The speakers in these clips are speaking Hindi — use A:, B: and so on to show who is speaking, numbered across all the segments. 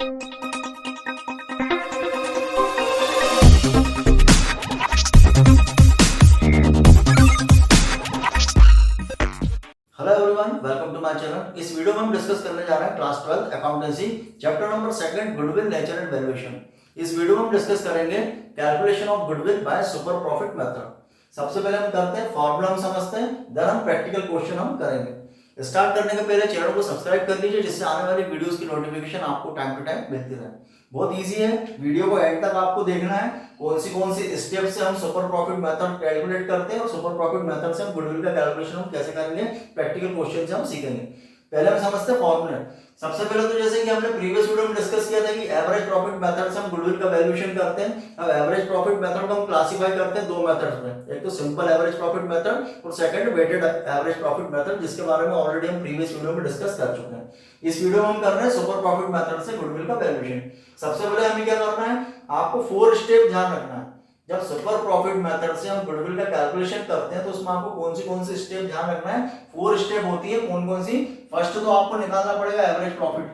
A: Hello everyone, welcome to my channel. इस वीडियो में हम डिस्कस करने जा रहे हैं class 12 accountancy chapter number 2 goodwill nature and valuation. इस वीडियो में हम डिस्कस करेंगे calculation of goodwill by super profit method. सबसे पहले हम करते हैं फॉर्मूला, हम समझते हैं, देन हम प्रैक्टिकल क्वेश्चन हम करेंगे। स्टार्ट करने के पहले चैनल को सब्सक्राइब कर लीजिए, जिससे आने वाली वीडियोस की नोटिफिकेशन आपको टाइम टू टाइम मिलती रहे। बहुत इजी है, वीडियो को एंड तक आपको देखना है कौन सी स्टेप से हम सुपर प्रॉफिट मेथड कैलकुलेट करते हैं और सुपर प्रॉफिट मेथड से हम गुडविल का कैलकुलेशन हम कैसे करेंगे, प्रैक्टिकल क्वेश्चन से हम सीखेंगे। पहले हम समझते हैं फॉर्मूला। सबसे पहले तो जैसे कि हमने प्रीवियस वीडियो में डिस्कस किया था कि एवरेज प्रॉफिट मेथड से हम गुडविल का वैल्यूएशन करते हैं। अब एवरेज प्रॉफिट मेथड को हम क्लासिफाई करते हैं दो मेथड्स में, एक तो सिंपल एवरेज प्रॉफिट मेथड और second weighted average profit method, जिसके बारे में ऑलरेडी हम प्रीवियस वीडियो में डिस्कस कर चुके हैं। इस वीडियो में हम कर रहे हैं सुपर प्रॉफिट मेथड से गुडविल का वैल्यूएशन। सबसे पहले हमें क्या करना है, आपको 4 स्टेप ध्यान रखना है। जब सुपर प्रॉफिट मेथड से हम गुडविल का कैलकुलेशन करते हैं तो उसमें आपको कौन सी स्टेप ध्यान रखना है। 4 स्टेप होती है। कौन सी? फर्स्ट तो आपको निकालना पड़ेगा एवरेज प्रॉफिट।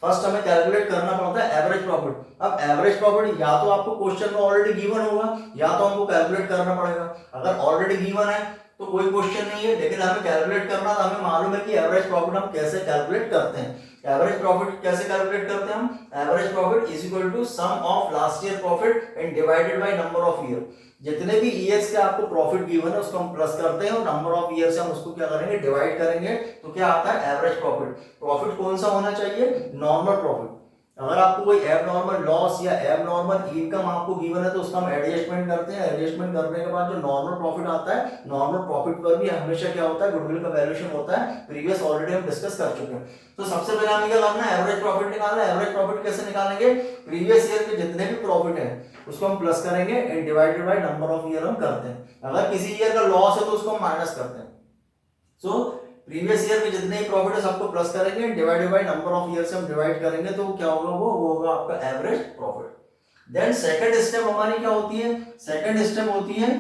A: फर्स्ट हमें कैलकुलेट करना पड़ता है एवरेज प्रॉफिट। अब एवरेज प्रॉफिट या तो आपको क्वेश्चन में ऑलरेडी गिवन होगा या तो हमको कैलकुलेट करना पड़ेगा। अगर ऑलरेडी गिवन है तो कोई क्वेश्चन नहीं है, लेकिन हमें कैलकुलेट करना तो हमें मालूम है कि एवरेज प्रॉफिट हम कैसे कैलकुलेट करते हैं। एवरेज प्रॉफिट कैसे कैलकुलेट करते हैं हम? Average profit is equal to sum of last year profit and divided by number of year. जितने भी ईयर्स के आपको प्रॉफिट गिवन है उसको हम प्लस करते हैं और नंबर ऑफ ईयर से हम उसको क्या करेंगे, डिवाइड करेंगे। तो क्या आता है एवरेज प्रॉफिट। प्रॉफिट कौन सा होना चाहिए? Normal profit. अगर आपको कोई एबनॉर्मल लॉस या एबनॉर्मल इनकम आपको गिवन है तो उसका हम एडजस्टमेंट करते हैं। एडजस्टमेंट करने के बाद जो नॉर्मल प्रॉफिट आता है, नॉर्मल प्रॉफिट पर भी हमेशा क्या होता है, गुडविल का वैल्यूएशन होता है। प्रीवियस ऑलरेडी हम डिस्कस कर चुके हैं। तो सबसे पहले हमें क्या करना है, एवरेज प्रॉफिट निकालना है। एवरेज प्रॉफिट कैसे निकालेंगे? प्रीवियस ईयर के जितने भी प्रॉफिट है उसको हम प्लस करेंगे and divided by number of year हम करते हैं। अगर किसी ईयर का लॉस है तो उसको हम माइनस करते हैं। सो प्रीवियस ईयर में जितने ही प्रॉफिट है सबको प्लस करेंगे, divided by number of year से हम डिवाइड करेंगे, तो क्या होगा, वो होगा आपका average profit. Then second step हमारी क्या होती है? सेकंड स्टेप होती है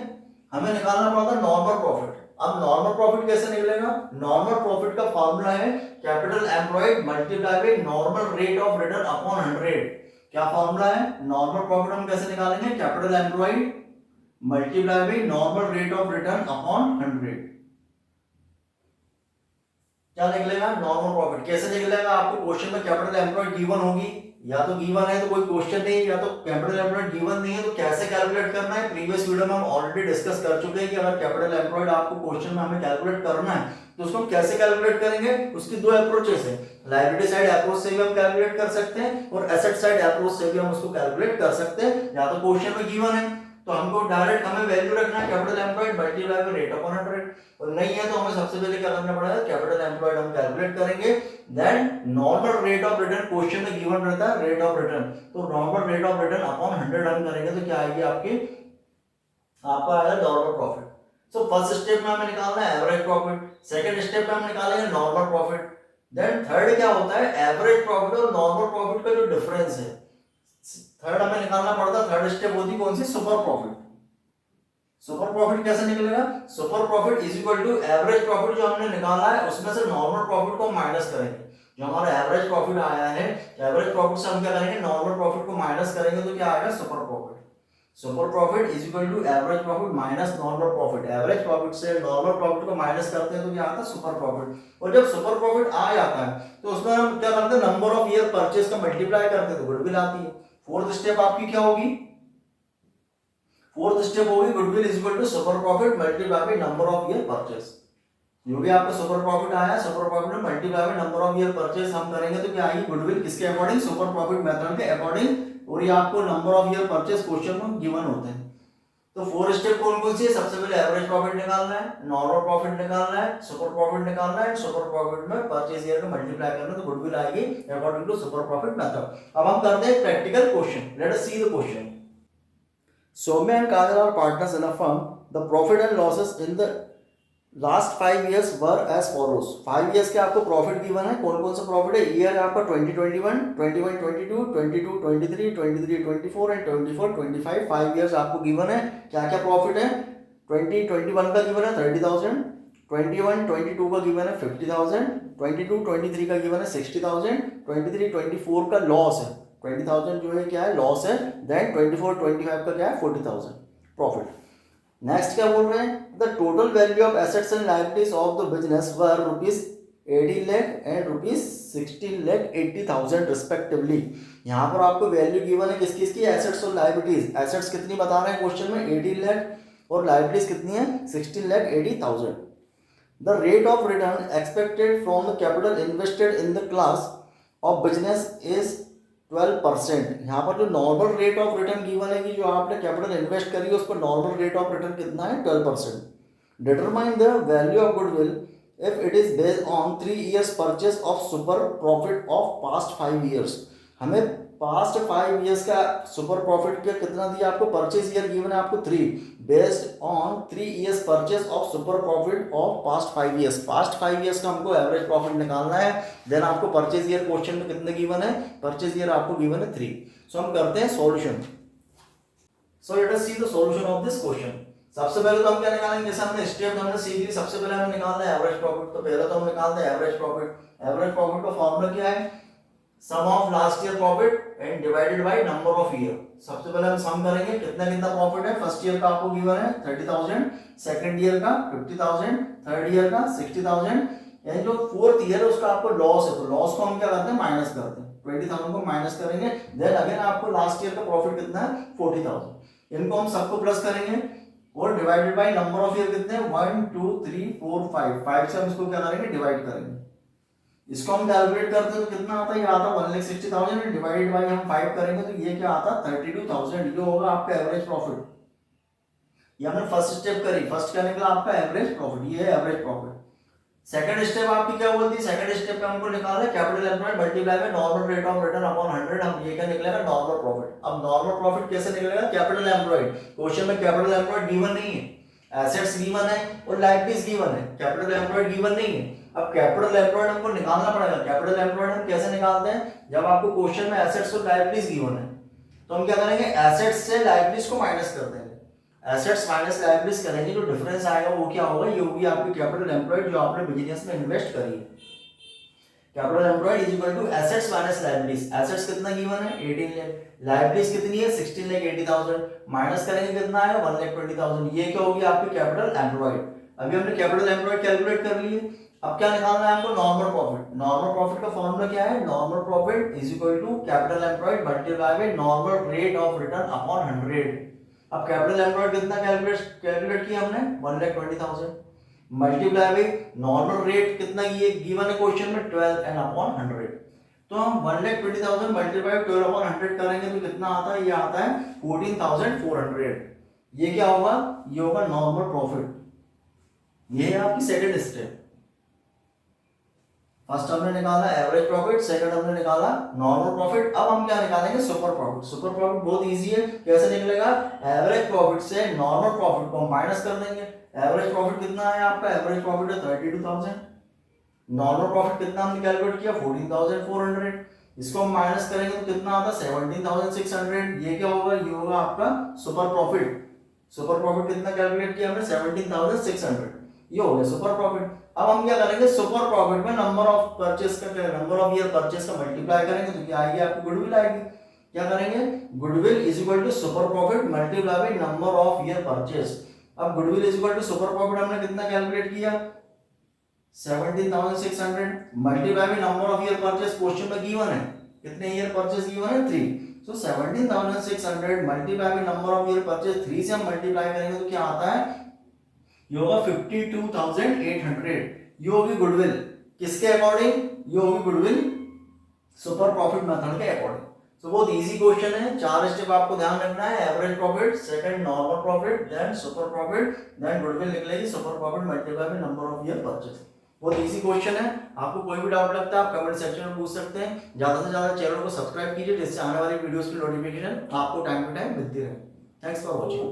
A: हमें निकालना पड़ता है नॉर्मल प्रॉफिट। अब नॉर्मल प्रॉफिट कैसे निकलेगा? नॉर्मल प्रॉफिट का फार्मूला है capital employed multiply by normal rate of return upon 100। क्या फार्मूला है? नॉर्मल प्रॉफिट हम कैसे निकालेंगे? Capital employed multiply by normal rate of return upon 100। क्या निकलेगा? Normal profit. कैसे निकलेगा? आपको क्वेश्चन में कैपिटल एम्प्लॉयड गिवन होगी, या तो गिवन है तो कोई क्वेश्चन नहीं, या तो कैपिटल एम्प्लॉयड गिवन नहीं है। तो कैसे कैलकुलेट करना है, प्रीवियस वीडियो में हम ऑलरेडी डिस्कस कर चुके हैं कि अगर कैपिटल एम्प्लॉयड आपको क्वेश्चन में हमें कैलकुलेट करना है तो उसको हम कैसे कैलकुलेट करेंगे। उसकी दो अप्रोचेस है। लायबिलिटी साइड अप्रोच से भी हम कैलकुलेट कर सकते हैं और एसेट साइड अप्रोच से भी हम उसको कैलकुलेट कर सकते हैं। या तो क्वेश्चन में गिवन है तो हमको डायरेक्ट हमें वैल्यू रखना है capital employed multiply by rate upon 100, और नहीं है तो हमें सबसे पहले क्या करना पड़ेगा, कैपिटल एम्प्लॉयड हम कैलकुलेट करेंगे। Then normal rate of return question में गिवन रहता है रेट ऑफ रिटर्न, तो normal rate of return upon 100 हम करेंगे तो क्या आएगी आपकी, आपका आएगा normal profit. So first step में हमें निकालना है एवरेज प्रॉफिट, सेकंड स्टेप में हम निकालेंगे नॉर्मल प्रॉफिट। देन थर्ड क्या होता है, एवरेज प्रॉफिट और नॉर्मल प्रॉफिट का जो डिफरेंस है, थर्ड हमें निकालना पड़ता है। थर्ड स्टेप होती कौन सी? Super profit. सुपर प्रॉफिट कैसे निकलेगा? Super profit is equal to average profit जो हमने निकाला है उसमें से नॉर्मल प्रॉफिट को माइनस करेंगे। जो हमारा एवरेज प्रॉफिट आया है, एवरेज प्रॉफिट से हम क्या करेंगे, नॉर्मल प्रॉफिट को माइनस करेंगे, तो क्या आएगा, super profit. Super profit is equal to average profit minus normal profit. Average profit से नॉर्मल प्रॉफिट को माइनस करते हैं तो क्या आता है, सुपर प्रॉफिट। और जब सुपर प्रॉफिट आ जाता है तो उसमें हम क्या करते हैं, नंबर ऑफ ईयर परचेज का मल्टीप्लाई करते हैं तो गुडविल आती है। फोर्थ स्टेप आपकी क्या होगी? फोर्थ स्टेप होगी goodwill is equal to super profit multiply by number of year purchase. जो भी आपका सुपर प्रॉफिट आया, सुपर प्रॉफिट में multiply by number of year purchase हम करेंगे तो क्या आएगी, गुडविल। किसके अकॉर्डिंग? सुपर प्रॉफिट मेथड के अकॉर्डिंग। और ये आपको number of year purchase question में गिवन होते हैं। तो फोर स्टेप कौन सी है? सबसे पहले एवरेज प्रॉफिट निकालना है, नॉर्मल प्रॉफिट निकालना है, सुपर प्रॉफिट निकालना है, सुपर प्रॉफिट में परचेज ईयर का मल्टीप्लाई करना है तो गुडविल आएगी according to super profit method. अब हम करते हैं practical question. Let us see the question. Soumya and Kajal are partners in a firm. The profit and losses in the last 5 years were as follows. 5 years के आपको प्रॉफिट गिवन है। कौन सा प्रॉफिट है? ईयर आपका 2021, 21, 22, 22, 23, 23, 24 एंड 24, 25। 5 years आपको गिवन है। क्या क्या प्रॉफिट है? 2021 का गिवन है 30,000, 21, 22 का गिवन है 50,000, 22 23 का गिवन है 60,000, 23 24 का लॉस है 20,000 जो है क्या है लॉस है, देन 24 25 का क्या है 40,000 प्रॉफिट। नेक्स्ट क्या बोल रहे हैं, the total value of assets and liabilities of the business were rupees 18 lakh and rupees 16 lakh 80,000 respectively. यहाँ पर आपको वैल्यू गिवन है किस किस की, एसेट्स और लायबिलिटीज। एसेट्स कितनी बता रहे हैं क्वेश्चन में 18 लाख और लायबिलिटीज कितनी है 16 lakh 80,000। The rate of return expected from the capital invested in the class of business is 12%। यहाँ पर जो normal rate of return given है कि जो आपने कैपिटल इन्वेस्ट करी है उस पर नॉर्मल रेट ऑफ रिटर्न कितना है 12%। Determine the value of goodwill if it is based on 3 years purchase of super profit of past 5 years। हमें पास्ट 5 years का सुपर प्रॉफिट का कितना दिया आपको, परचेज ईयर गिवन है आपको 3, based on 3 years purchase of super profit of past 5 years। Past 5 years का हमको एवरेज प्रॉफिट निकालना है, देन आपको परचेज ईयर क्वेश्चन में कितने गिवन है, परचेज ईयर आपको गिवन है 3। सो हम करते हैं solution. So let us see the solution of this question. सबसे पहले तो हम क्या निकालेंगे, जैसे हमने स्टेप हमने सीख ली, सबसे पहले हमें निकालना है एवरेज प्रॉफिट। तो पहले तो हम निकालते हैं एवरेज प्रॉफिट। एवरेज प्रॉफिट का फॉर्मूला क्या है, sum of last year profit and divided by number of year. सबसे पहले हम सम करेंगे कितना कितना प्रॉफिट है। फर्स्ट ईयर का आपको गिवन है 30,000, सेकंड ईयर का 50,000, थर्ड ईयर का 60,000, यानी जो फोर्थ ईयर है उसका आपको लॉस है, तो लॉस को हम क्या करते हैं माइनस करते हैं, 20,000 को माइनस करेंगे, देन अगेन आपको लास्ट ईयर का प्रॉफिट कितना है 40,000। इनको हम सबको प्लस करेंगे और divided by number of year कितने हैं 1 2 3 4 5, 5 से हम इसको क्या करेंगे डिवाइड करेंगे। इसको हम कैलकुलेट करते हैं तो कितना आता है, ये आता 1,60,000 डिवाइडेड बाय हम 5 करेंगे तो ये क्या आता 32,000। ये होगा आपका एवरेज प्रॉफिट। ये हमने फर्स्ट स्टेप करी, फर्स्ट क्या निकला आपका एवरेज प्रॉफिट, ये है एवरेज प्रॉफिट। सेकंड स्टेप आपकी क्या बोलती है, सेकंड स्टेप पे हमको निकालना है capital employed multiply by normal rate of return upon 100। हम ये क्या निकलेगा नॉर्मल प्रॉफिट। अब नॉर्मल प्रॉफिट कैसे निकलेगा, कैपिटल एम्प्लॉयड। क्वेश्चन में कैपिटल एम्प्लॉयड गिवन नहीं है, एसेट्स गिवन है और लायबिलिटीज गिवन है, कैपिटल एम्प्लॉयड गिवन नहीं है। अब कैपिटल एम्प्लॉयड हमको निकालना पड़ेगा। कैपिटल एम्प्लॉयड हम कैसे निकालते हैं, जब आपको क्वेश्चन में एसेट्स और लायबिलिटीज गिवन है तो हम क्या करेंगे एसेट्स से लायबिलिटीज को माइनस कर देंगे। एसेट्स माइनस लायबिलिटीज करेंगे, जो डिफरेंस आएगा वो क्या होगा, ये होगी आपकी कैपिटल एम्प्लॉयड जो आपने बिजनेस में इन्वेस्ट करी है। Capital employed is equal to assets minus liabilities. Assets कितना गिवन है 18 लाख, लायबिलिटीज कितनी है 16 लाख 80,000, माइनस करेंगे कितना है 1,20,000। ये क्या होगी आपकी कैपिटल एम्प्लॉयड। अभी हमने कैपिटल एम्प्लॉयड कैलकुलेट कर ली है। अब क्या निकालना है हमको नॉर्मल प्रॉफिट। नॉर्मल प्रॉफिट का फॉर्मूला क्या है, normal profit is equal to capital employed multiply by normal rate of return upon 100। अब कैपिटल एम्प्लॉयड कितना कैलकुलेट किया हमने 1,20,000 मल्टीप्लाई बाय नॉर्मल रेट कितना ये गिवन है क्वेश्चन में 12 एंड अपॉन 100। तो हम 1,20,000 मल्टीप्लाई 12 अपॉन 100 करेंगे तो कितना आता है, ये आता है 14,400। ये क्या होगा, ये होगा नॉर्मल प्रॉफिट। ये है आपकी सेकंड स्टेप। फर्स्ट हमने निकाला एवरेज प्रॉफिट, सेकंड हमने निकाला नॉर्मल प्रॉफिट। अब हम क्या निकालेंगे सुपर प्रॉफिट। सुपर प्रॉफिट बहुत इजी है, कैसे निकलेगा, एवरेज प्रॉफिट से नॉर्मल प्रॉफिट को हम माइनस कर देंगे। एवरेज प्रॉफिट कितना है आपका, एवरेज प्रॉफिट है 32,000, नॉर्मल प्रॉफिट कितना हमने कैलकुलेट किया 14,400। इसको हम माइनस करेंगे तो कितना आता है 17,600। ये क्या होगा, ये होगा आपका सुपर प्रॉफिट। सुपर प्रॉफिट कितना कैलकुलेट किया हमने 17,600, ये हो गया सुपर प्रॉफिट। अब हम क्या करेंगे सुपर प्रॉफिट में नंबर ऑफ परचेस का नंबर ऑफ ईयर परचेस का मल्टीप्लाई करेंगे तो क्या आएगी आपकी गुडविल आएगी। क्या करेंगे, goodwill is equal to super profit multiply by number of year purchase. अब goodwill is equal to super profit हमने कितना कैलकुलेट किया 17,600 multiply by number of year purchase. Question में गिवन है कितने ईयर परचेस गिवन है 3, so 17,600 multiply by number of year purchase 3 से हम मल्टीप्लाई करेंगे तो क्या आता है, ये होगा 52,800। ये होगी गुडविल किसके अकॉर्डिंग, ये होगी गुडविल सुपर प्रॉफिट मेथड के अकॉर्डिंग। तो बहुत इजी क्वेश्चन है, 4 स्टेप आपको ध्यान रखना है, average profit, second normal profit, then super profit, then goodwill निकलेगी super profit multiply by number of year purchase. बहुत इजी क्वेश्चन है। आपको कोई भी डाउट लगता है आप कमेंट सेक्शन में पूछ सकते हैं। ज्यादा से ज्यादा चैनल को सब्सक्राइब कीजिए जिससे आने वाली वीडियोस की नोटिफिकेशन आपको टाइम टू टाइम मिलती रहे। Thanks for watching.